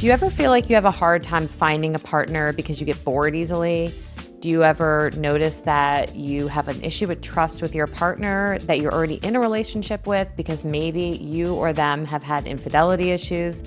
Do you ever feel like you have a hard time finding a partner because you get bored easily? Do you ever notice that you have an issue with trust with your partner that you're already in a relationship with because maybe you or them have had infidelity issues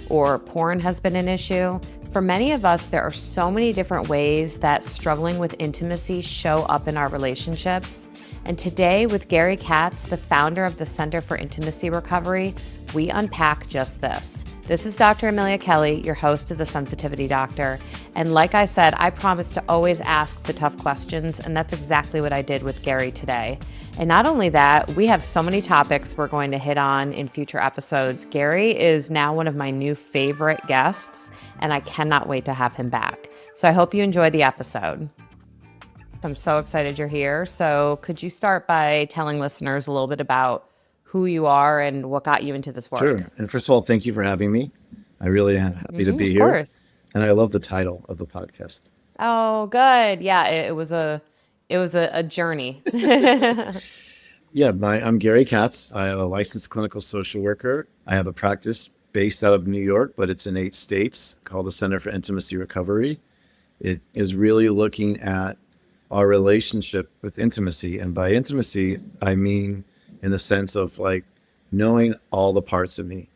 or porn has been an issue? For many of us, there are so many different ways that struggling with intimacy show up in our relationships. And today with Gary Katz, the founder of the Center for Intimacy Recovery, we unpack just this. This is Dr. Amelia Kelley, your host of The Sensitivity Doctor. And like I said, I promise to always ask the tough questions, and that's exactly what I did with Gary today. And not only that, we have so many topics we're going to hit on in future episodes. Gary is now one of my new favorite guests, and I cannot wait to have him back. So I hope you enjoy the episode. I'm so excited you're here. So could you start by telling listeners a little bit about who you are and what got you into this work? Sure. And first of all, thank you for having me. I really am happy to be Of here. course. And I love the title of the podcast. Oh, good. Yeah, it was a journey. Yeah, I'm Gary Katz. I am a licensed clinical social worker. I have a practice based out of New York, but it's in 8 states called the Center for Intimacy Recovery. It is really looking at our relationship with intimacy. And by intimacy, I mean in the sense of like knowing all the parts of me.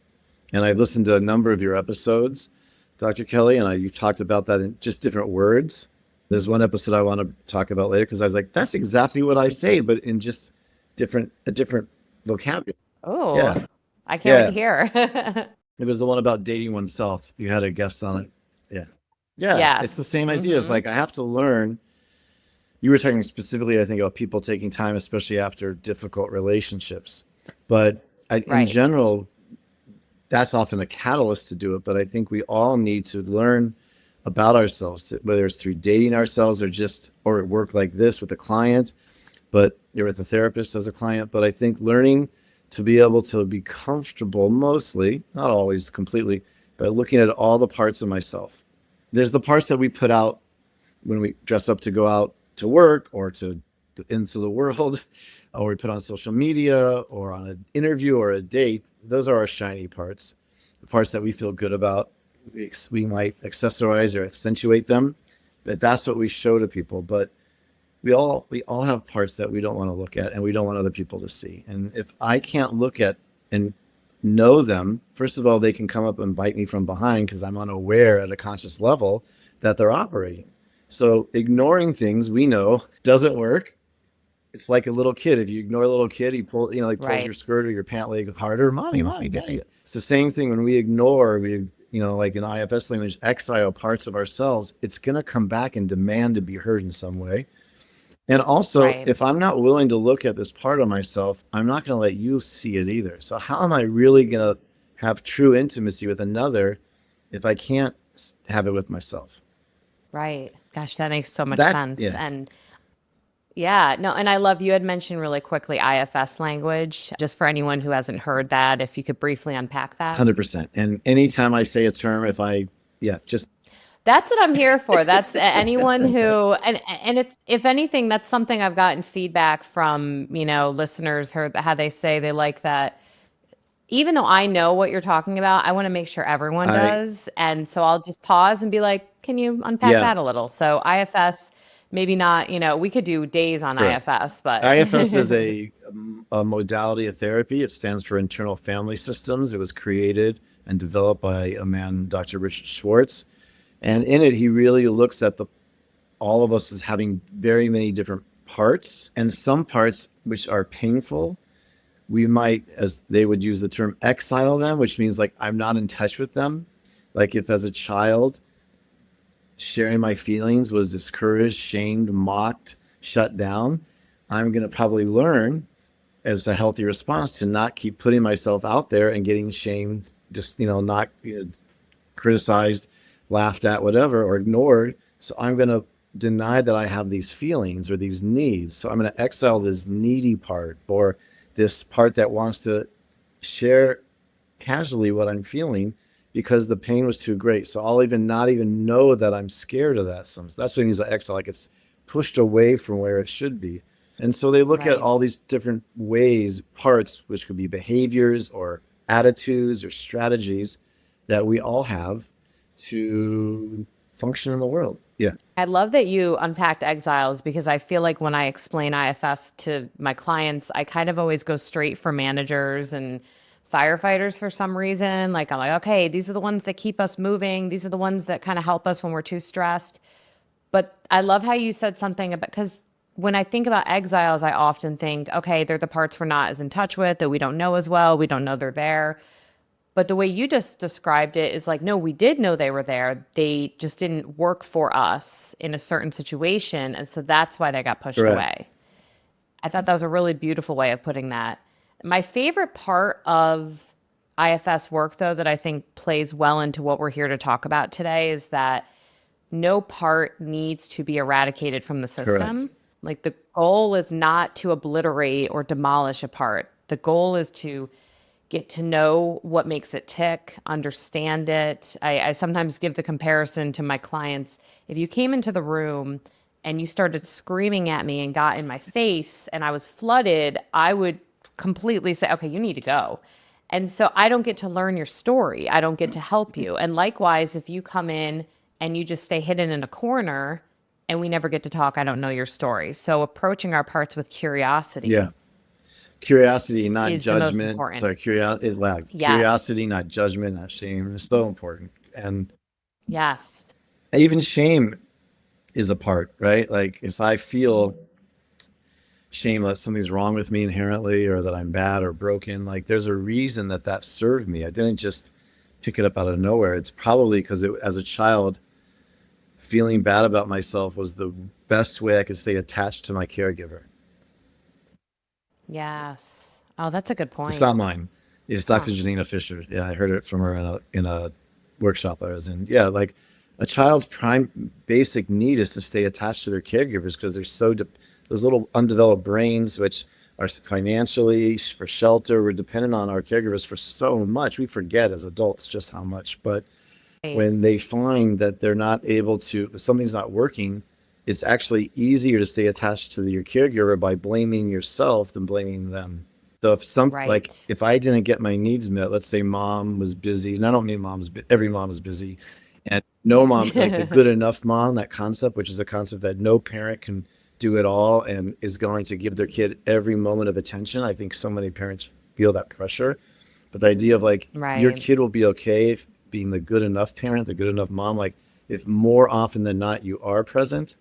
And I've listened to a number of your episodes, Dr. Kelley, and you've talked about that in just different words. There's one episode I want to talk about later because I was like, that's exactly what I say, but in just a different vocabulary. Oh, Yeah. I can't wait to hear. It was the one about dating oneself. You had a guest on it. Yeah. Yeah. Yes. It's the same idea. It's like I have to learn. You were talking specifically, I think, about people taking time, especially after difficult relationships. But in general, that's often a catalyst to do it. But I think we all need to learn about ourselves, whether it's through dating ourselves or at work like this with a client, but you're with a therapist as a client. But I think learning to be able to be comfortable, mostly, not always completely, but looking at all the parts of myself. There's the parts that we put out when we dress up to go out to work or into the world, or we put on social media or on an interview or a date. Those are our shiny parts, the parts that we feel good about. We might accessorize or accentuate them, but that's what we show to people. But we all have parts that we don't want to look at and we don't want other people to see. And if I can't look at and know them, first of all, they can come up and bite me from behind because I'm unaware at a conscious level that they're operating. So ignoring things we know doesn't work. It's like a little kid. If you ignore a little kid, he pulls your skirt or your pant leg harder. Mommy, daddy. It's the same thing when we ignore, like in IFS language, exile parts of ourselves, it's going to come back and demand to be heard in some way. And also, if I'm not willing to look at this part of myself, I'm not going to let you see it either. So how am I really going to have true intimacy with another if I can't have it with myself? Right. Gosh, that makes so much sense. Yeah. And and I love you had mentioned really quickly IFS language, just for anyone who hasn't heard that, if you could briefly unpack that. 100%. And anytime I say a term, that's what I'm here for. That's anyone who, and if anything, that's something I've gotten feedback from, listeners, heard how they say they like that. Even though I know what you're talking about, I want to make sure everyone does. And so I'll just pause and be like, can you unpack that a little? So IFS, maybe not, we could do days on IFS, but. IFS is a modality of therapy. It stands for Internal Family Systems. It was created and developed by a man, Dr. Richard Schwartz. And in it, he really looks at all of us as having very many different parts, and some parts which are painful. We might, as they would use the term, exile them, which means like I'm not in touch with them. Like if as a child, sharing my feelings was discouraged, shamed, mocked, shut down, I'm going to probably learn as a healthy response to not keep putting myself out there and getting shamed, just, not criticized, laughed at, whatever, or ignored. So I'm going to deny that I have these feelings or these needs. So I'm going to exile this needy part or this part that wants to share casually what I'm feeling because the pain was too great. So I'll not even know that I'm scared of that. So that's what it means by exile, like it's pushed away from where it should be. And so they look at all these different ways, parts, which could be behaviors or attitudes or strategies that we all have. to function in the world. Yeah. I love that you unpacked exiles because I feel like when I explain IFS to my clients, I kind of always go straight for managers and firefighters for some reason. Like, I'm like, okay, these are the ones that keep us moving. These are the ones that kind of help us when we're too stressed. But I love how you said something about, because when I think about exiles, I often think, okay, they're the parts we're not as in touch with, that we don't know as well. We don't know they're there. But the way you just described it is like, no, we did know they were there. They just didn't work for us in a certain situation. And so that's why they got pushed Correct. away. I thought that was a really beautiful way of putting that. My favorite part of IFS work, though, that I think plays well into what we're here to talk about today is that no part needs to be eradicated from the system. Correct. Like the goal is not to obliterate or demolish a part. The goal is to get to know what makes it tick, understand it. I sometimes give the comparison to my clients. If you came into the room and you started screaming at me and got in my face and I was flooded, I would completely say, okay, you need to go. And so I don't get to learn your story. I don't get to help you. And likewise, if you come in and you just stay hidden in a corner and we never get to talk, I don't know your story. So approaching our parts with curiosity. Yeah. Curiosity, not is the most judgment. important. Sorry, curiosity, Yes. curiosity, not judgment, not shame. It's so important. And Yes. even shame is a part, right? Like if I feel shame that something's wrong with me inherently, or that I'm bad or broken, like there's a reason that that served me. I didn't just pick it up out of nowhere. It's probably because as a child, feeling bad about myself was the best way I could stay attached to my caregiver. Yes. Oh, that's a good point. It's not mine. It's Dr. Janina Fisher. Yeah, I heard it from her in a workshop I was in. Yeah, like a child's prime basic need is to stay attached to their caregivers because they're so those little undeveloped brains, which are financially for shelter, we're dependent on our caregivers for so much. We forget as adults just how much. But when they find that they're not able to, something's not working, it's actually easier to stay attached to your caregiver by blaming yourself than blaming them. So if like if I didn't get my needs met, let's say mom was busy, and I don't mean every mom is busy, and no mom, like the good enough mom, that concept, which is a concept that no parent can do it all and is going to give their kid every moment of attention. I think so many parents feel that pressure, but the idea of like your kid will be okay if being the good enough parent, the good enough mom, like if more often than not you are present.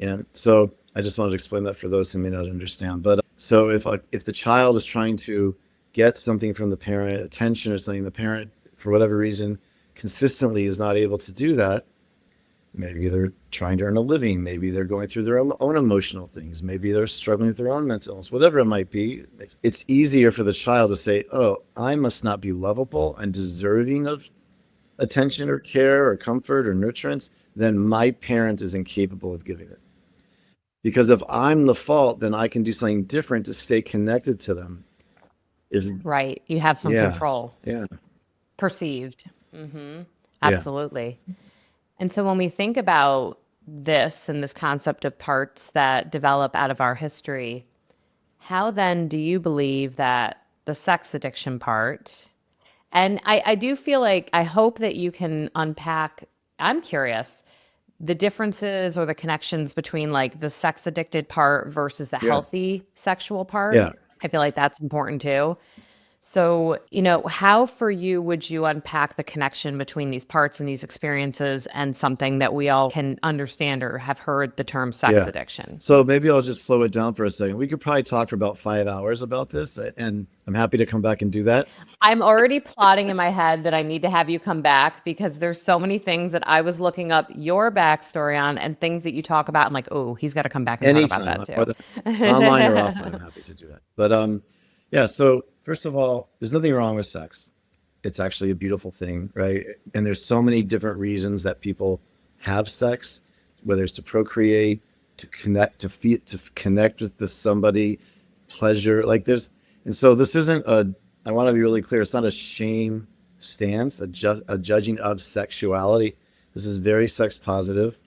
And so I just wanted to explain that for those who may not understand. But so if the child is trying to get something from the parent, attention or something, the parent, for whatever reason, consistently is not able to do that, maybe they're trying to earn a living, maybe they're going through their own emotional things, maybe they're struggling with their own mental illness, whatever it might be, it's easier for the child to say, oh, I must not be lovable and deserving of attention or care or comfort or nurturance than my parent is incapable of giving it. Because if I'm the fault, then I can do something different to stay connected to them. Right. You have some control. Yeah. Perceived. Absolutely. Yeah. And so when we think about this and this concept of parts that develop out of our history, how then do you believe that the sex addiction part, and I do feel like, I hope that you can unpack, I'm curious, the differences or the connections between like the sex addicted part versus the healthy sexual part. Yeah. I feel like that's important too. So, how for you would you unpack the connection between these parts and these experiences and something that we all can understand or have heard the term sex addiction? So maybe I'll just slow it down for a second. We could probably talk for about 5 hours about this, and I'm happy to come back and do that. I'm already plotting in my head that I need to have you come back because there's so many things that I was looking up your backstory on and things that you talk about. I'm like, oh, he's got to come back and Anytime, talk about that too. Online or offline, I'm happy to do that. But so first of all, there's nothing wrong with sex. It's actually a beautiful thing, right? And there's so many different reasons that people have sex, whether it's to procreate, to connect, to connect with somebody, pleasure. And so this isn't I want to be really clear. It's not a shame stance, a judging of sexuality. This is very sex positive.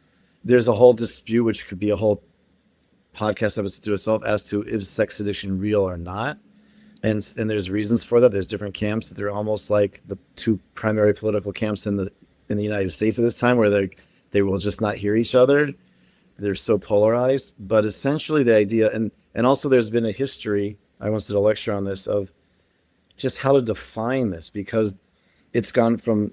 There's a whole dispute, which could be a whole podcast episode to itself, as to is sex addiction real or not. And there's reasons for that. There's different camps. They're almost like the two primary political camps in in the United States at this time, where they will just not hear each other. They're so polarized. But essentially the idea, and also there's been a history, I once did a lecture on this, of just how to define this, because it's gone from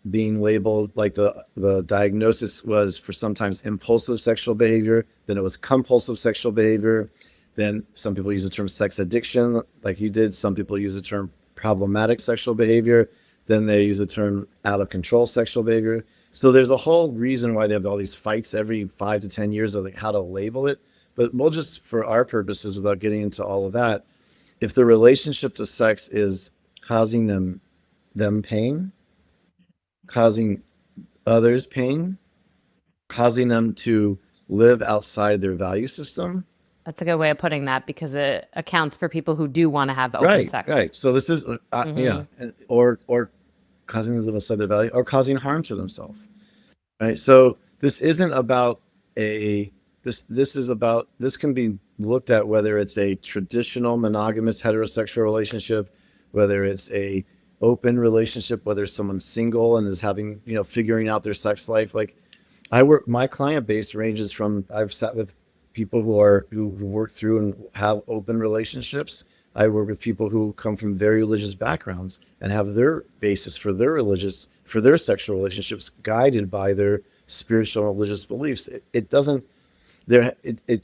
being labeled, like the diagnosis was for sometimes impulsive sexual behavior, then it was compulsive sexual behavior, then some people use the term sex addiction, like you did. Some people use the term problematic sexual behavior, then they use the term out of control sexual behavior. So there's a whole reason why they have all these fights every 5 to 10 years of like how to label it. But we'll just, for our purposes, without getting into all of that, if the relationship to sex is causing them pain, causing others pain, causing them to live outside their value system. That's a good way of putting that, because it accounts for people who do want to have open Right, sex. right. So this is, yeah, or causing them to live outside their value, or causing harm to themselves. Right. So this isn't about this can be looked at whether it's a traditional monogamous heterosexual relationship, whether it's a open relationship, whether someone's single and is having, figuring out their sex life. Like my client base ranges from, I've sat with people who work through and have open relationships. I work with people who come from very religious backgrounds and have their basis for their sexual relationships guided by their spiritual and religious beliefs. It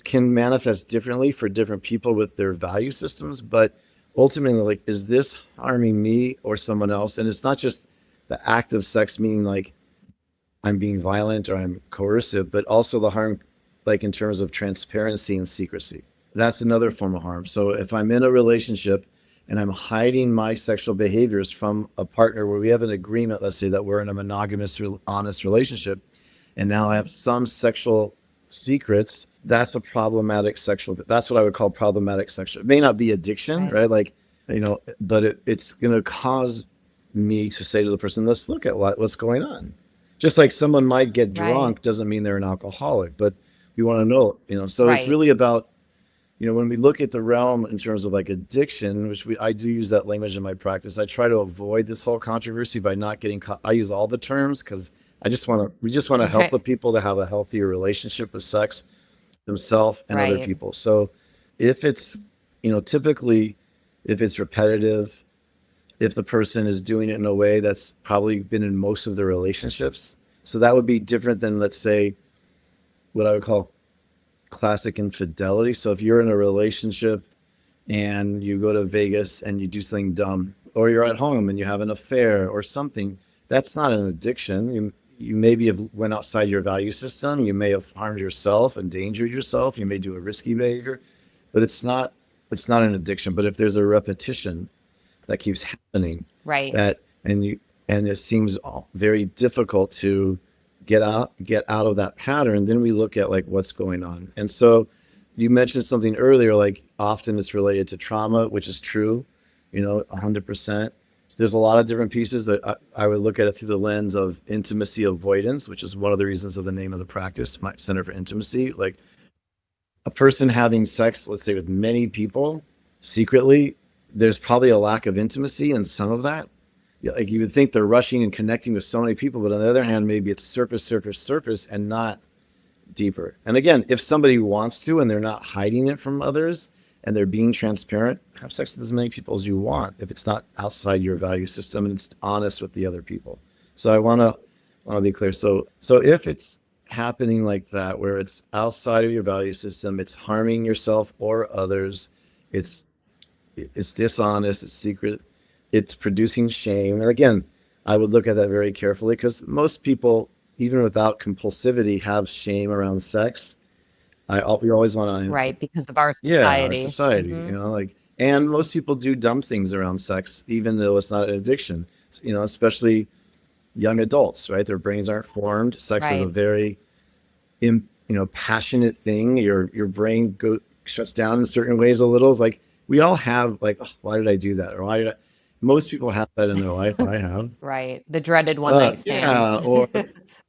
can manifest differently for different people with their value systems, but ultimately, like, is this harming me or someone else? And it's not just the act of sex, meaning like I'm being violent or I'm coercive, but also the harm, like in terms of transparency and secrecy. That's another form of harm. So if I'm in a relationship and I'm hiding my sexual behaviors from a partner where we have an agreement, let's say that we're in a monogamous, honest relationship, and now I have some sexual secrets, that's what I would call problematic sexual. It may not be addiction, right? Like, but it's going to cause me to say to the person, let's look at what's going on. Just like someone might get drunk doesn't mean they're an alcoholic, but you want to know, so it's really about, when we look at the realm in terms of like addiction, which I do use that language in my practice. I try to avoid this whole controversy by not getting caught. I use all the terms because we just want to help the people to have a healthier relationship with sex, themselves and other people. So if it's, typically if it's repetitive, if the person is doing it in a way that's probably been in most of their relationships, so that would be different than, let's say, what I would call classic infidelity. So if you're in a relationship and you go to Vegas and you do something dumb, or you're at home and you have an affair or something, that's not an addiction. You maybe have went outside your value system. You may have harmed yourself, endangered yourself. You may do a risky behavior, but it's not an addiction. But if there's a repetition that keeps happening, and it seems very difficult to get out of that pattern, then we look at like what's going on. And so you mentioned something earlier, like often it's related to trauma, which is true, 100%. There's a lot of different pieces that I would look at it through the lens of intimacy avoidance, which is one of the reasons of the name of the practice, my Center for Intimacy. Like a person having sex, let's say with many people secretly, there's probably a lack of intimacy in some of that. Like you would think they're rushing and connecting with so many people, but on the other hand, maybe it's surface and not deeper. And again, if somebody wants to and they're not hiding it from others and they're being transparent, have sex with as many people as you want if it's not outside your value system and it's honest with the other people. So I want to be clear. So if it's happening like that, where it's outside of your value system, it's harming yourself or others, it's dishonest, it's secret, it's producing shame. And again, I would look at that very carefully, because most people, even without compulsivity, have shame around sex. We always want to, because of our society. Our society, and most people do dumb things around sex, even though it's not an addiction. Especially young adults, right? Their brains aren't formed. Sex is a very, passionate thing. Your brain shuts down in certain ways a little. It's like we all have, like, oh, why did I do that? Or most people have that in their life. I have. The dreaded one night stand. Yeah,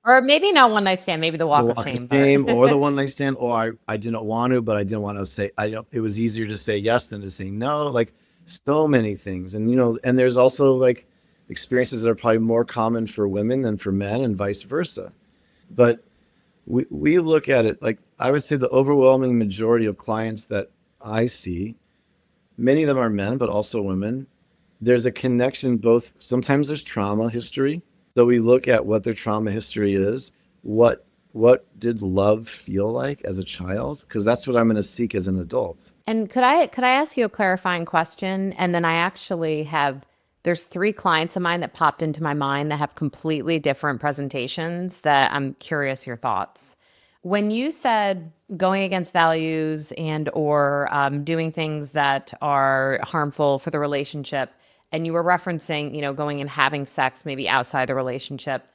or maybe not one night stand, maybe the walk of shame. Or the one night stand, or I didn't want to, but I didn't want to say, it was easier to say yes than to say no, like so many things. And, and there's also like experiences that are probably more common for women than for men and vice versa. But we look at it like, I would say the overwhelming majority of clients that I see, many of them are men, but also women. There's a connection both, sometimes there's trauma history. So we look at what their trauma history is. What did love feel like as a child? Because that's what I'm going to seek as an adult. And could I ask you a clarifying question? And then there's 3 clients of mine that popped into my mind that have completely different presentations that I'm curious your thoughts. When you said going against values and or doing things that are harmful for the relationship, and you were referencing, going and having sex maybe outside the relationship,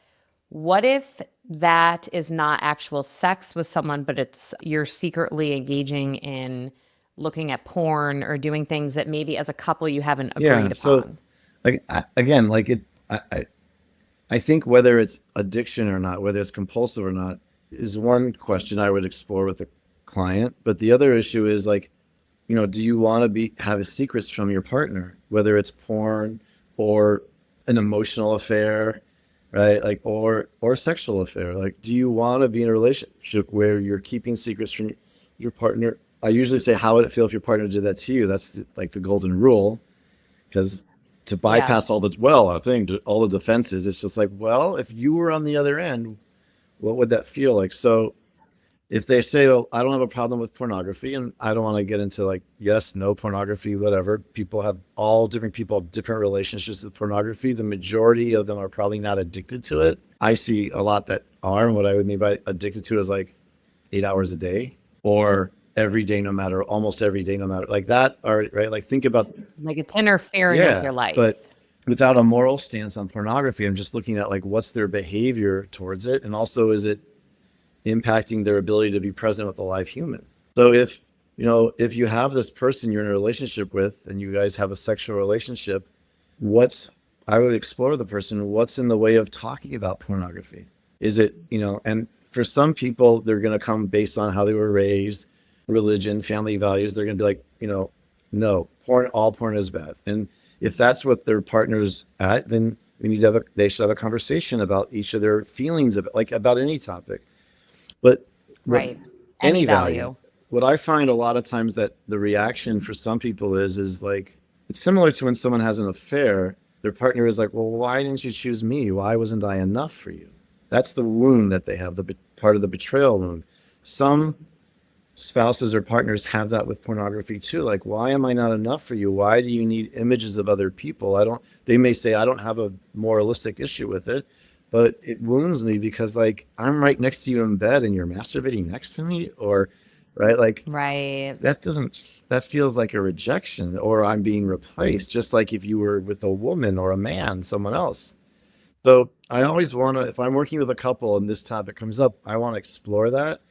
what if that is not actual sex with someone, but you're secretly engaging in looking at porn or doing things that maybe as a couple you haven't Yeah. agreed So upon? like again, like I think whether it's addiction or not, whether it's compulsive or not, is one question I would explore with a client. But the other issue is like, do you want to have secrets from your partner, whether it's porn or an emotional affair, right? Like, or sexual affair. Like, do you want to be in a relationship where you're keeping secrets from your partner? I usually say, how would it feel if your partner did that to you? That's like the golden rule, because to Yeah. bypass all all the defenses, it's just like, well, if you were on the other end, what would that feel like? So if they say, oh, I don't have a problem with pornography, and I don't want to get into like, yes, no pornography, whatever. Different people have different relationships with pornography. The majority of them are probably not addicted to it. I see a lot that are, and what I would mean by addicted to it is like 8 hours a day or every day, almost every day, no matter like that. Or right, like think about, Like it's interfering with yeah, your but life. without a moral stance on pornography, I'm just looking at like what's their behavior towards it, and also is it impacting their ability to be present with a live human. So if you have this person you're in a relationship with and you guys have a sexual relationship, I would explore the person, what's in the way of talking about pornography? Is it, and for some people, they're going to come based on how they were raised, religion, family values. They're going to be like, no, all porn is bad. And if that's what their partner's at, then they should have a conversation about each of their feelings about any topic. But what Right. Any any value, value. what I find a lot of times that the reaction for some people is like, it's similar to when someone has an affair, their partner is like, well, why didn't you choose me? Why wasn't I enough for you? That's the wound that they have, part of the betrayal wound. Some spouses or partners have that with pornography too. Like, why am I not enough for you? Why do you need images of other people? They may say, I don't have a moralistic issue with it, but it wounds me because like I'm right next to you in bed and you're masturbating next to me, or right. Like Right. that feels like a rejection, or I'm being replaced, just like if you were with a woman or a man, someone else. So I always want to, if I'm working with a couple and this topic comes up, I want to explore that.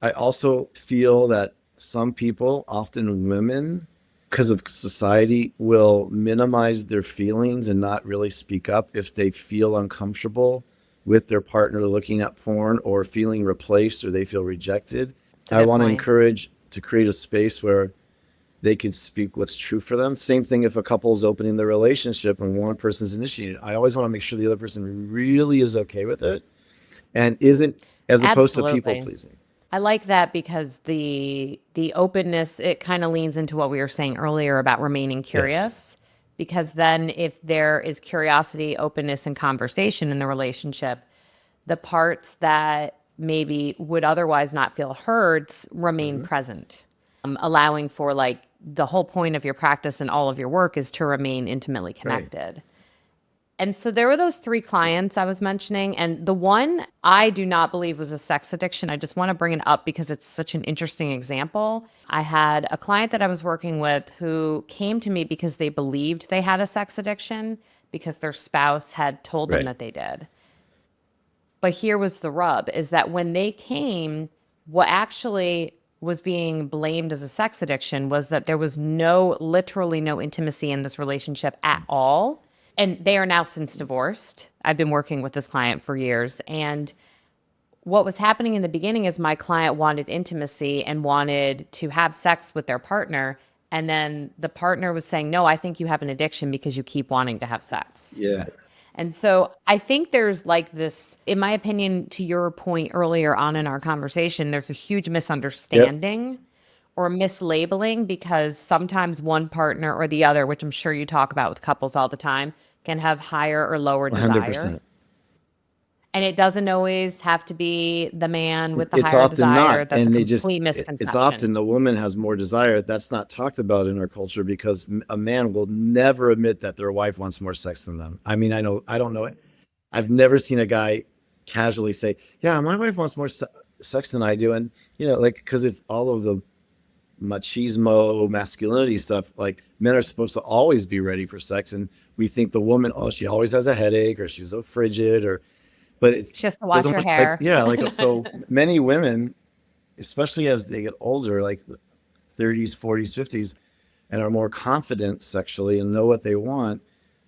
I also feel that some people, often women, because of society, will minimize their feelings and not really speak up if they feel uncomfortable with their partner looking at porn or feeling replaced or they feel rejected. It's a I good want to point. encourage to create a space where they can speak what's true for them. Same thing if a couple is opening their relationship and one person's initiating it. I always want to make sure the other person really is okay with it and isn't, as opposed to people Absolutely. pleasing. I like that because the openness, it kind of leans into what we were saying earlier about remaining Yes. curious. Because then if there is curiosity, openness, and conversation in the relationship, the parts that maybe would otherwise not feel heard remain Hmm. present, allowing for like the whole point of your practice and all of your work is to remain intimately Right. connected. And so there were those 3 clients I was mentioning, and the one I do not believe was a sex addiction. I just want to bring it up because it's such an interesting example. I had a client that I was working with who came to me because they believed they had a sex addiction because their spouse had told them Right. that they did. But here was the rub is that when they came, what actually was being blamed as a sex addiction was that there was literally no intimacy in this relationship at all. And they are now since divorced. I've been working with this client for years. And what was happening in the beginning is my client wanted intimacy and wanted to have sex with their partner. And then the partner was saying, no, I think you have an addiction because you keep wanting to have sex. Yeah. And so I think there's like this, in my opinion, to your point earlier on in our conversation, there's a huge Yep, misunderstanding or mislabeling because sometimes one partner or the other, which I'm sure you talk about with couples all the time, can have higher or lower desire. 100%. And it doesn't always have to be the man with the It's higher often desire. not, That's a and complete it's misconception. often the woman has more desire. That's not talked about in our culture because a man will never admit that their wife wants more sex than them. I mean, I don't know. I've never seen a guy casually say, "Yeah, my wife wants more sex than I do," and like because it's all of the machismo, masculinity stuff. Like men are supposed to always be ready for sex, and we think the woman, oh, she always has a headache, or she's so frigid, or but it's She has to wash doesn't her work. Like hair. yeah, like so many women, especially as they get older, like 30s, 40s, 50s, and are more confident sexually and know what they want,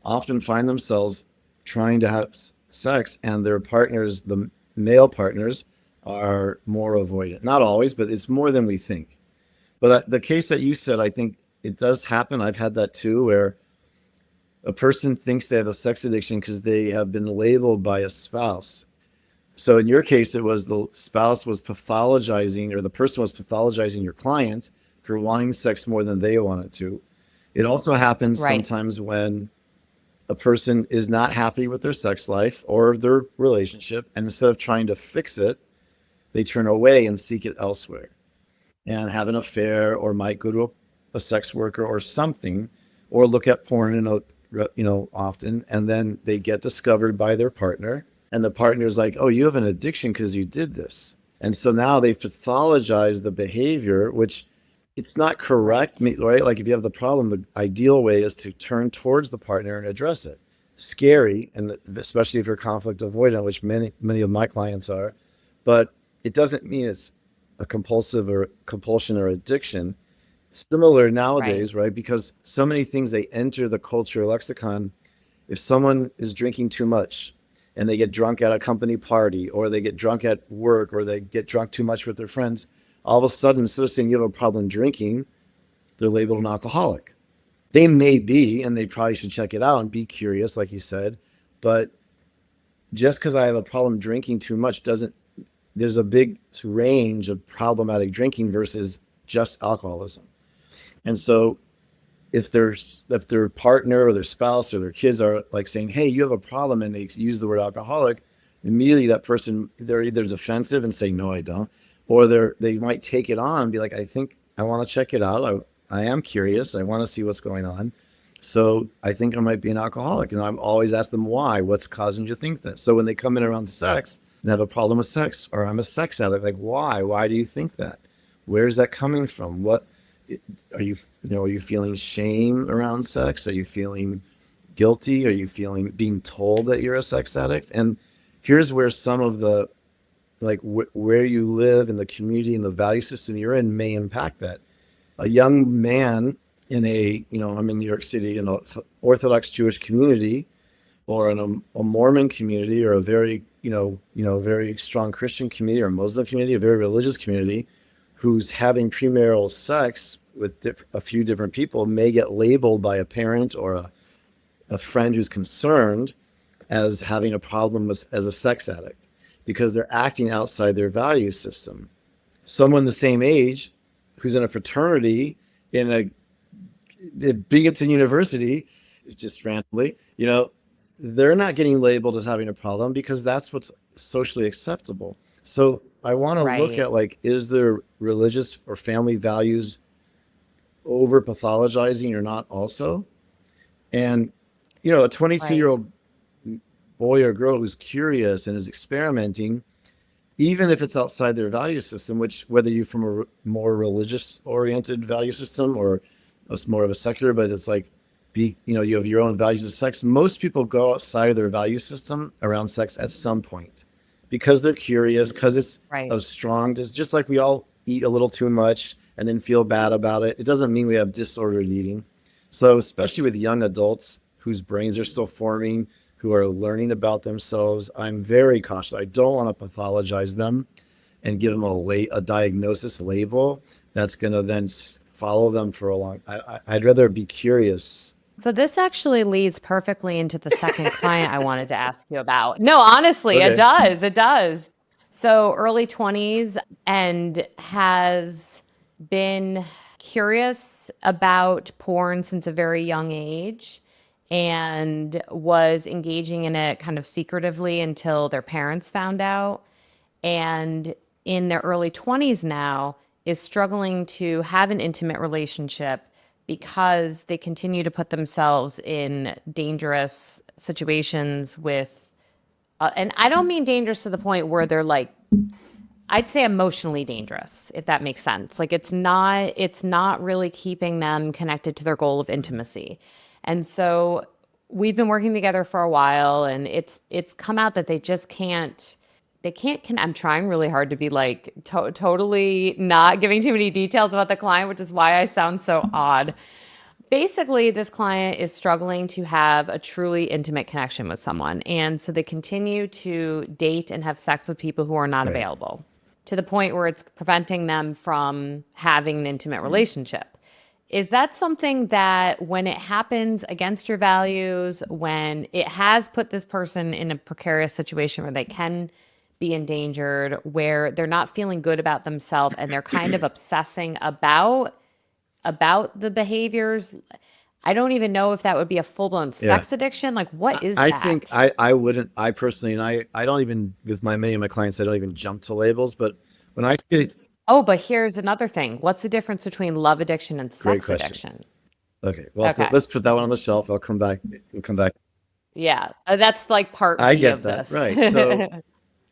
often find themselves trying to have sex, and their partners, the male partners, are more avoidant. Not always, but it's more than we think. But the case that you said, I think it does happen. I've had that too, where a person thinks they have a sex addiction because they have been labeled by a spouse. So in your case, it was the spouse was pathologizing, or the person was pathologizing your client for wanting sex more than they wanted to. It also happens Right. sometimes when a person is not happy with their sex life or their relationship, and instead of trying to fix it, they turn away and seek it elsewhere and have an affair, or might go to a sex worker or something, or look at porn often, and then they get discovered by their partner, and the partner's like, oh, you have an addiction because you did this. And so now they've pathologized the behavior, which it's not correct, Right. right? Like if you have the problem, the ideal way is to turn towards the partner and address it. Scary, and especially if you're conflict avoidant, which many of my clients are, but it doesn't mean it's a compulsive or compulsion or addiction. Similar Right. nowadays, right? Because so many things, they enter the culture lexicon. If someone is drinking too much and they get drunk at a company party, or they get drunk at work, or they get drunk too much with their friends, all of a sudden, instead of saying you have a problem drinking, they're labeled an alcoholic. They may be, and they probably should check it out and be curious, like you said. But just because I have a problem drinking too much doesn't, there's a big range of problematic drinking versus just alcoholism. And so if their partner or their spouse or their kids are like saying, "Hey, you have a problem," and they use the word alcoholic, immediately that person, they're either defensive and say, "No, I don't," or they might take it on and be like, "I think I want to check it out. I am curious. I want to see what's going on. So I think I might be an alcoholic." And I'm always ask them why. What's causing you to think that? So when they come in around sex and have a problem with sex, or I'm a sex addict, like why? Why do you think that? Where's that coming from? What are you, are you feeling shame around sex? Are you feeling guilty? Are you feeling being told that you're a sex addict? And here's where some of the, like where you live in the community and the value system you're in may impact that. A young man in I'm in New York City, in an Orthodox Jewish community, or in a Mormon community, or a very, very strong Christian community, or Muslim community, a very religious community, who's having premarital sex with a few different people, may get labeled by a parent or a friend who's concerned as having a problem as a sex addict, because they're acting outside their value system. Someone the same age who's in a fraternity in a Binghamton University, just randomly, they're not getting labeled as having a problem because that's what's socially acceptable. So I want to look Right. at, like, is there religious or family values over pathologizing or not also? And, a 22-year Right. old boy or girl who's curious and is experimenting, even if it's outside their value system, which whether you're from a more religious oriented value system or it's more of a secular, but it's like, you have your own values of sex. Most people go outside of their value system around sex at some point because they're curious, because it's Right. a strong, just like we all eat a little too much and then feel bad about it. It doesn't mean we have disordered eating. So, especially with young adults whose brains are still forming, who are learning about themselves, I'm very cautious. I don't want to pathologize them and give them a diagnosis label that's going to then follow them for a long. I'd rather be curious So this actually leads perfectly into the second client I wanted to ask you about. No, honestly, it Okay. does. It does. So early 20s and has been curious about porn since a very young age and was engaging in it kind of secretively until their parents found out. And in their early 20s now is struggling to have an intimate relationship because they continue to put themselves in dangerous situations with and I don't mean dangerous to the point where they're like, I'd say emotionally dangerous, if that makes sense. Like it's not really keeping them connected to their goal of intimacy. And so we've been working together for a while and it's come out that I'm trying really hard to be like totally not giving too many details about the client, which is why I sound so odd. Basically, this client is struggling to have a truly intimate connection with someone. And so they continue to date and have sex with people who are not Right. available to the point where it's preventing them from having an intimate relationship. Is that something that when it happens against your values, when it has put this person in a precarious situation where they can be endangered, where they're not feeling good about themselves and they're kind of obsessing about the behaviors? I don't even know if that would be a full-blown Yeah. sex addiction. Like, what is I think that? I wouldn't, I personally, and I don't even, with many of my clients, I don't even jump to labels, but when I say, Oh, but here's another thing. What's the difference between love addiction and great sex question. addiction? Okay. Well, Okay. let's put that one on the shelf. I'll come back. We'll come back. Yeah. That's like part I B get of that. this. Right. So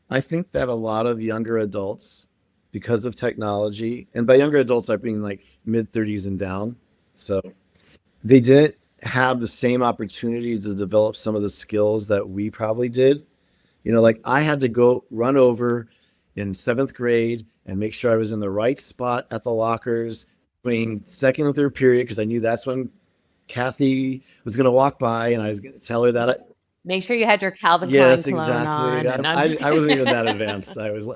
I think that a lot of younger adults, because of technology, and by younger adults, I mean like mid 30s and down. So they didn't have the same opportunity to develop some of the skills that we probably did. You know, like I had to go run over in seventh grade and make sure I was in the right spot at the lockers between second and third period because I knew that's when Kathy was going to walk by and I was going to tell her that. Make sure you had your Calvin Klein Yes, cologne exactly. on. And I'm just I wasn't even that advanced. I was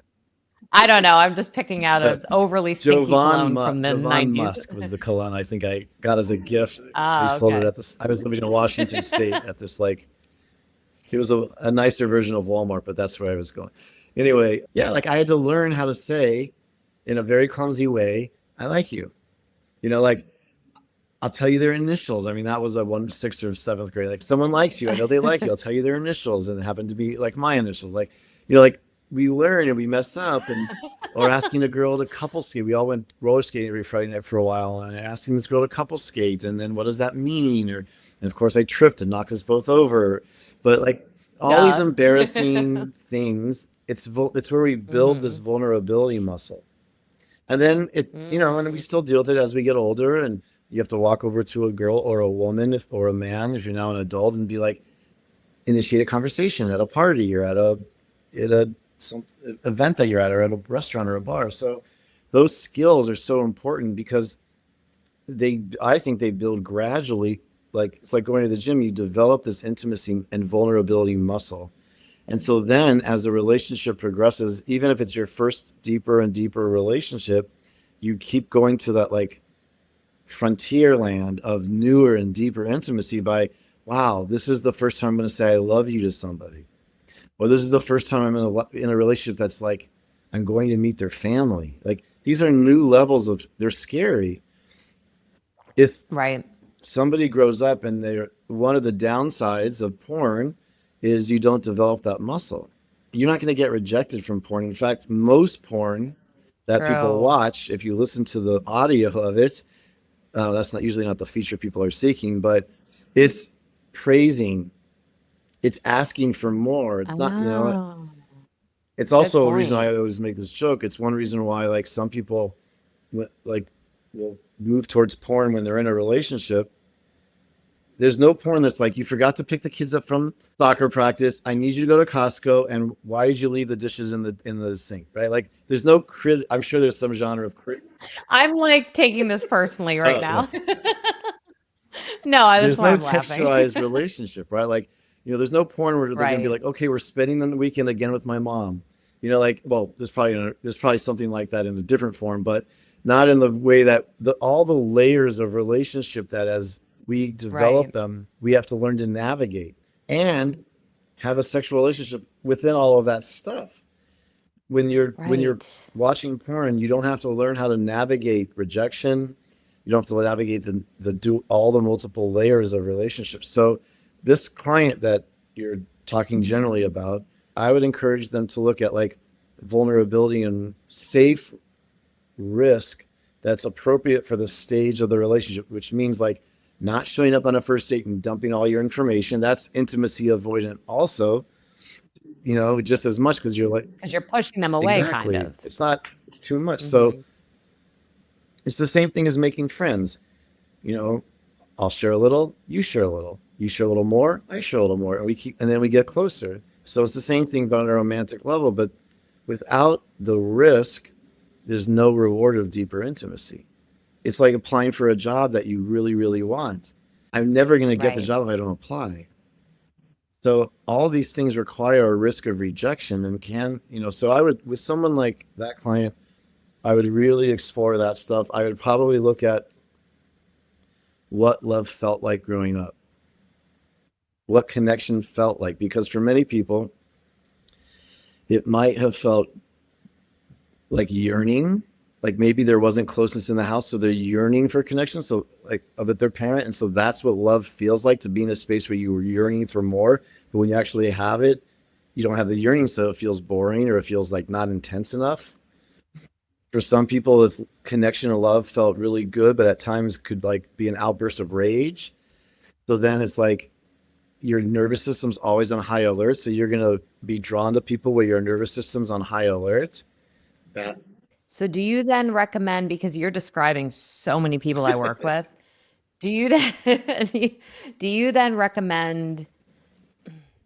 I don't know. I'm just picking out uh, a overly stinky cologne from the Jovan 90s. Musk was the cologne I think I got as a gift. They Ah, sold it okay. at this. I was living in Washington State at this like it was a nicer version of Walmart, but that's where I was going. Anyway, yeah, like I had to learn how to say in a very clumsy way, I like you. You know, like I'll tell you their initials. I mean, that was a one, sixth, or seventh grade. Like someone likes you. I know they like you. I'll tell you their initials. And it happened to be like my initials. Like, you know, like we learn and we mess up and or asking a girl to couple skate. We all went roller skating every Friday night for a while and asking this girl to couple skate. And then what does that mean? Or and of course I tripped and knocked us both over. But like all these Yeah. embarrassing things, it's where we build this Mhm. vulnerability muscle. And then you know, and we Mm. still deal with it as we get older. And you have to walk over to a girl or a woman or a man if you're now an adult and be like, initiate a conversation at a party or at a some event that you're at or at a restaurant or a bar. So those skills are so important because I think they build gradually. Like it's like going to the gym, you develop this intimacy and vulnerability muscle. And so then as the relationship progresses, even if it's your first deeper and deeper relationship, you keep going to that like frontier land of newer and deeper intimacy by, wow, this is the first time I'm going to say I love you to somebody. Or this is the first time I'm in a relationship that's like, I'm going to meet their family. Like these are new levels of, they're scary. If Right. somebody grows up and they're, one of the downsides of porn is you don't develop that muscle. You're not going to get rejected from porn. In fact, most porn that people True. watch, if you listen to the audio of it, that's not usually not the feature people are seeking, but it's praising, it's asking for more. It's not, you know, Oh, it's good also a reason I point. always make this joke. It's one reason why like some people like will move towards porn when they're in a relationship. There's no porn that's like, you forgot to pick the kids up from soccer practice. I need you to go to Costco. And why did you leave the dishes in the sink? Right? Like, there's no crit. I'm sure there's some genre of crit. I'm like taking this personally right Yeah. now. No, that's There's why no I'm laughing. texturized relationship, right? Like, you know, there's no porn where they're going to be Right. like, okay, we're spending the weekend again with my mom. You know, like, well, there's probably something like that in a different form, but not in the way that all the layers of relationship that as we develop Right. them. We have to learn to navigate and have a sexual relationship within all of that stuff. When you're Right. watching porn, you don't have to learn how to navigate rejection. You don't have to navigate the do all the multiple layers of relationships. So this client that you're talking generally about, I would encourage them to look at like vulnerability and safe risk that's appropriate for the stage of the relationship, which means like not showing up on a first date and dumping all your information. That's intimacy avoidant also, just as much because you're like, Because you're pushing them away, kind exactly. of. It's too much. So Hmm. it's the same thing as making friends. You know, I'll share a little, you share a little, you share a little more, I share a little more, and then we get closer. So it's the same thing, but on a romantic level. But without the risk, there's no reward of deeper intimacy. It's like applying for a job that you really, really want. I'm never going to get the Right. job if I don't apply. So all these things require a risk of rejection and so I would, with someone like that client, I would really explore that stuff. I would probably look at what love felt like growing up, what connection felt like, because for many people, it might have felt like yearning, like maybe there wasn't closeness in the house, so they're yearning for connection, so like with their parent, and so that's what love feels like, to be in a space where you were yearning for more, but when you actually have it, you don't have the yearning, so it feels boring or it feels like not intense enough. For some people, if connection or love felt really good, but at times could like be an outburst of rage, so then it's like your nervous system's always on high alert, so you're going to be drawn to people where your nervous system's on high alert. That So do you then recommend, because you're describing so many people I work with, do you then do you then recommend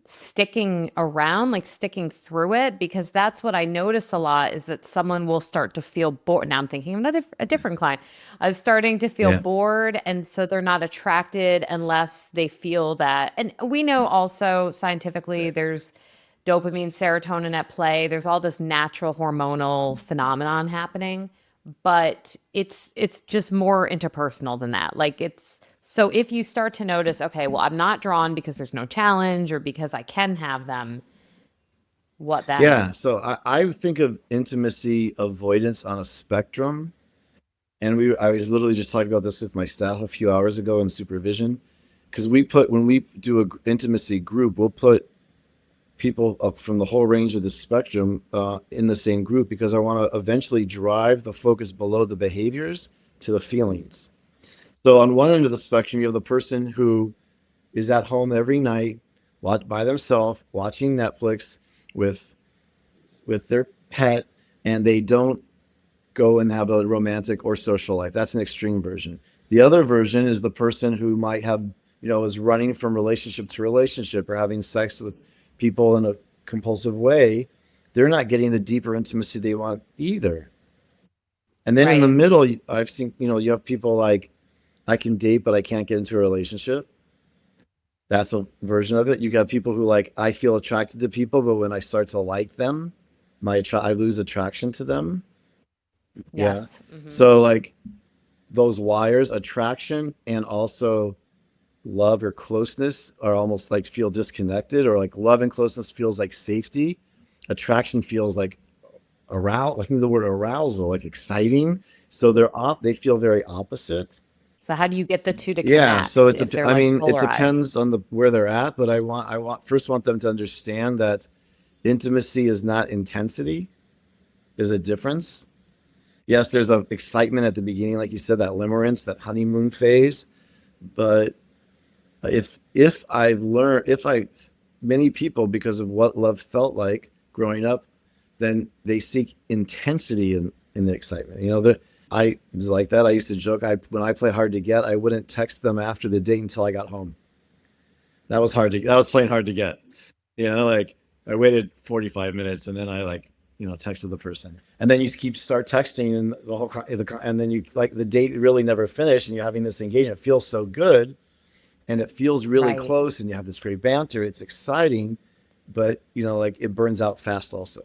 sticking around, like sticking through it? Because that's what I notice a lot, is that someone will start to feel bored. Now I'm thinking of a different client. I was starting to feel yeah. bored, and so they're not attracted unless they feel that. And we know also scientifically there's dopamine, serotonin at play. There's all this natural hormonal phenomenon happening, but it's just more interpersonal than that. Like it's so if you start to notice, okay, well, I'm not drawn because there's no challenge or because I can have them, what then? Yeah, so I think of intimacy avoidance on a spectrum, and I was literally just talking about this with my staff a few hours ago in supervision, because when we do a intimacy group, we'll put people up from the whole range of the spectrum in the same group, because I want to eventually drive the focus below the behaviors to the feelings. So on one end of the spectrum, you have the person who is at home every night, by themselves, watching Netflix with their pet, and they don't go and have a romantic or social life. That's an extreme version. The other version is the person who might have, is running from relationship to relationship or having sex with people in a compulsive way. They're not getting the deeper intimacy they want either. And then in the Right. middle, I've seen, you have people like, I can date, but I can't get into a relationship. That's a version of it. You got people who like, I feel attracted to people, but when I start to like them, I lose attraction to them. Yeah. Yes. Hmm. So like those wires, attraction and also love or closeness, are almost like feel disconnected, or like love and closeness feels like safety. Attraction feels like like the word arousal, like exciting. So they feel very opposite. So how do you get the two to Yeah, so connect if they're I like mean, it polarized? depends on the where they're at, but first want them to understand that intimacy is not intensity. There's a difference. Yes, there's a excitement at the beginning, like you said, that limerence, that honeymoon phase. But if I many people, because of what love felt like growing up, then they seek intensity in the excitement. I was like that. I used to joke. When I play hard to get, I wouldn't text them after the date until I got home. That was playing hard to get. Like I waited 45 minutes and then I like, texted the person. And then you start texting, and and then you like the date really never finished, and you're having this engagement. It feels so good, and it feels really Right. close, and you have this great banter. It's exciting, but like it burns out fast also.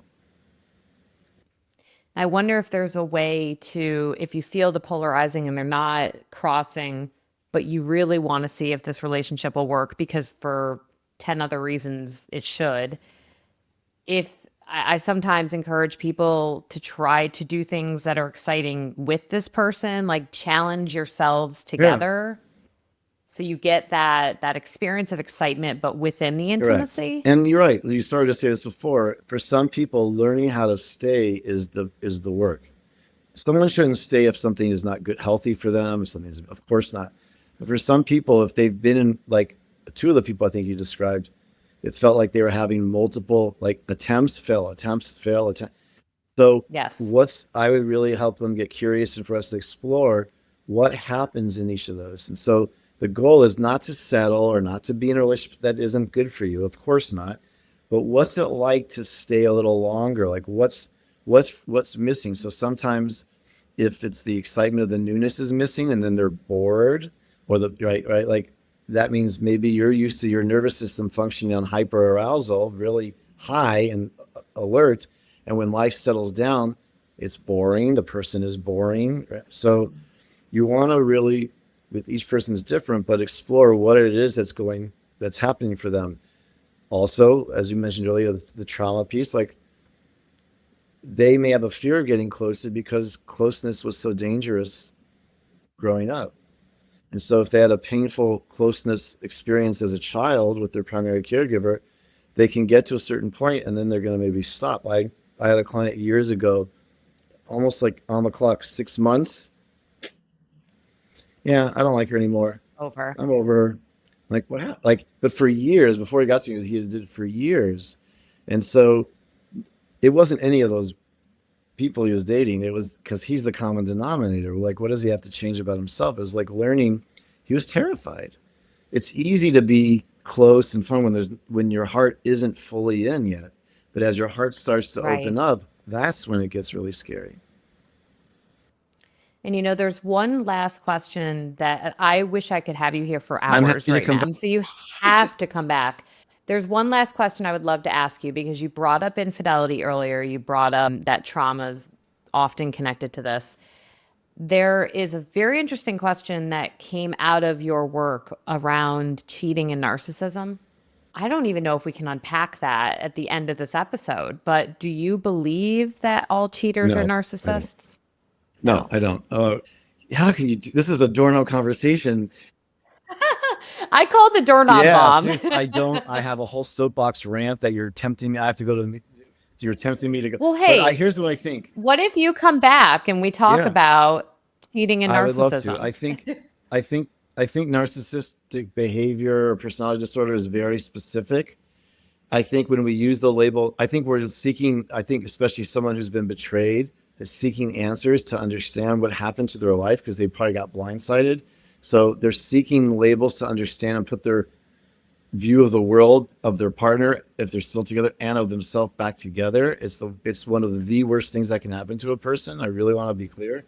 I wonder if there's a way to, if you feel the polarizing and they're not crossing but you really want to see if this relationship will work because for 10 other reasons it should. If I sometimes encourage people to try to do things that are exciting with this person, like challenge yourselves Yeah, together. So you get that experience of excitement, but within the correct. intimacy. And you're right. You started to say this before. For some people, learning how to stay is the work. Someone shouldn't stay if something is not good, healthy for them. If something's, of course not. But for some people, if they've been in, like two of the people I think you described, it felt like they were having multiple like attempts, fail, attempts, fail, attempt. So Yes. what's I would really help them get curious and for us to explore what happens in each of those. And so the goal is not to settle or not to be in a relationship that isn't good for you. Of course not. But what's it like to stay a little longer? Like what's missing? So sometimes if it's the excitement of the newness is missing and then they're bored or the right like that means maybe you're used to your nervous system functioning on hyperarousal really high and alert, and when life settles down it's boring, the person is boring, right? So you want to really, with each person is different, but explore what it is that's happening for them. Also, as you mentioned earlier, the trauma piece, like they may have a fear of getting closer because closeness was so dangerous growing up. And so if they had a painful closeness experience as a child with their primary caregiver, they can get to a certain point and then they're going to maybe stop. I had a client years ago, almost like on the clock, 6 months. Yeah, I don't like her anymore. Over. I'm over her. Like, what happened? Like, but for years, before he got to me, he did it for years. And so it wasn't any of those people he was dating. It was because he's the common denominator. Like, what does he have to change about himself? It was like learning. He was terrified. It's easy to be close and fun when your heart isn't fully in yet. But as your heart starts to open Right. up, that's when it gets really scary. And there's one last question that I wish I could have you here for I'm hours happy to right come now. back. So you have to come back. There's one last question I would love to ask you because you brought up infidelity earlier. You brought up that trauma's often connected to this. There is a very interesting question that came out of your work around cheating and narcissism. I don't even know if we can unpack that at the end of this episode, but do you believe that all cheaters are No, I don't. narcissists? No, No. I don't. How can you this is a doorknob conversation. I called the doorknob Yeah, mom. seriously, I don't. I have a whole soapbox rant that you're tempting me. I have to go to. You're tempting me to go. Well, But hey, here's what I think. what if you come back and we talk Yeah, about cheating and I would love to. narcissism? I think, I think narcissistic behavior or personality disorder is very specific. I think when we use the label, I think we're seeking. I think especially someone who's been betrayed is seeking answers to understand what happened to their life because they probably got blindsided. So they're seeking labels to understand and put their view of the world of their partner, if they're still together, and of themselves back together. It's one of the worst things that can happen to a person. I really want to be clear.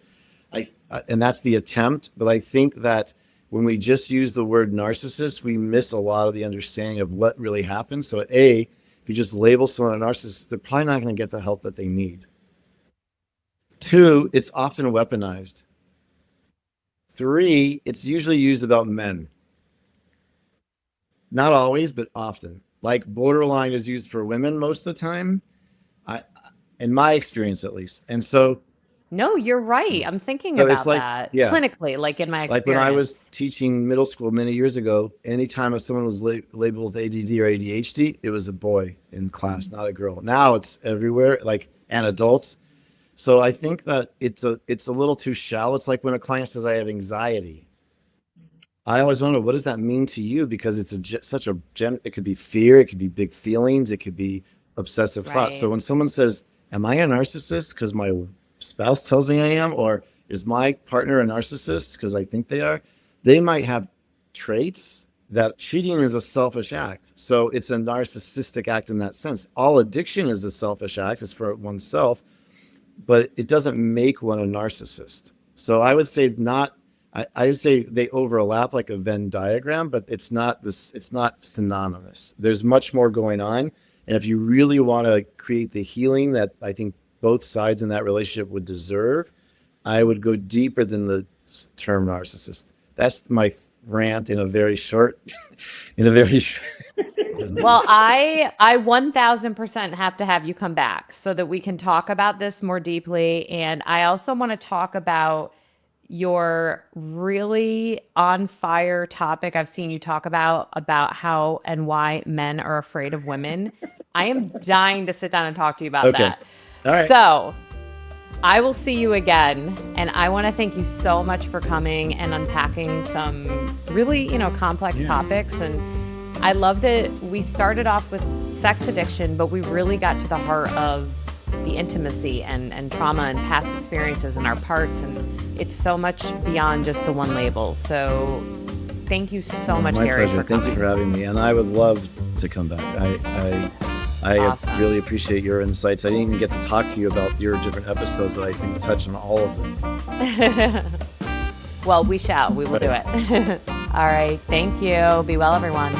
And that's the attempt. But I think that when we just use the word narcissist, we miss a lot of the understanding of what really happens. So if you just label someone a narcissist, they're probably not going to get the help that they need. Two, it's often weaponized. Three, it's usually used about men. Not always, but often. Like borderline is used for women most of the time, I, in my experience at least. And so, No, you're right. I'm thinking so it's about like, that yeah, clinically, like in my like when I was experience. teaching middle school many years ago, anytime if someone was labeled with ADD or ADHD, it was a boy in class, not a girl. Now it's everywhere, like and adults. So I think that it's a little too shallow. It's like when a client says I have anxiety. I always wonder what does that mean to you because such a it could be fear, it could be big feelings, it could be obsessive thoughts. So Right. when someone says, "Am I a narcissist because my spouse tells me I am," or "Is my partner a narcissist because I think they are," they might have traits that cheating is a selfish act. So it's a narcissistic act in that sense. All addiction is a selfish act, it's for oneself, but it doesn't make one a narcissist. So I would say not. I would say they overlap like a Venn diagram, but it's not this. It's not synonymous. There's much more going on, and if you really want to create the healing that I think both sides in that relationship would deserve, I would go deeper than the term narcissist. That's rant in a very short, in a very short. Well, I 1000% have to have you come back so that we can talk about this more deeply. And I also want to talk about your really on fire topic I've seen you talk about how and why men are afraid of women. I am dying to sit down and talk to you about Okay. that. All right. So I will see you again. And I want to thank you so much for coming and unpacking some really, complex topics. And I love that we started off with sex addiction, but we really got to the heart of the intimacy and trauma and past experiences and our parts. And it's so much beyond just the one label. So thank you so much, My Gary. pleasure. Thank you for having me. And I would love to come back. I Awesome. really appreciate your insights. I didn't even get to talk to you about your different episodes that I think touch on all of them. Well, we shall. We will do it. All right. Thank you. Be well, everyone.